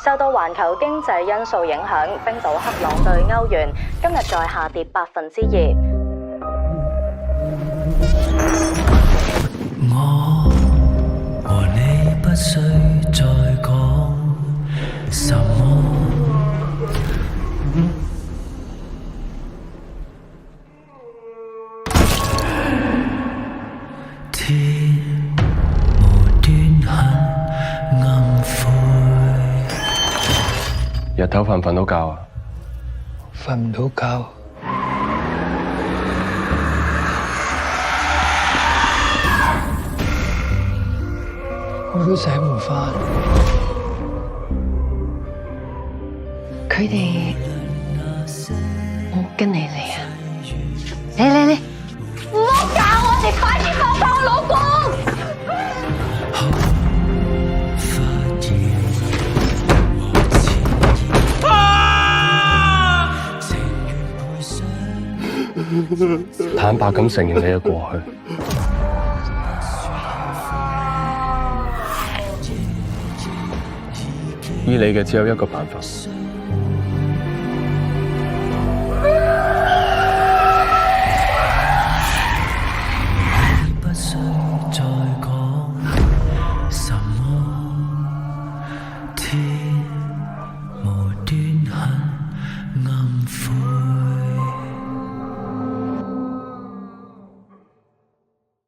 受到環球經濟因素影響，冰島克朗對歐元今日再下跌2%。我和你不需再講什麼。天無端很暗灰。日頭瞓唔瞓到覺啊？瞓唔到覺。我都醒唔返。佢哋冇跟你嚟啊！嚟，唔好搞我哋，快啲放返我老公！坦白咁承認你嘅過去。醫你嘅只有一個辦法。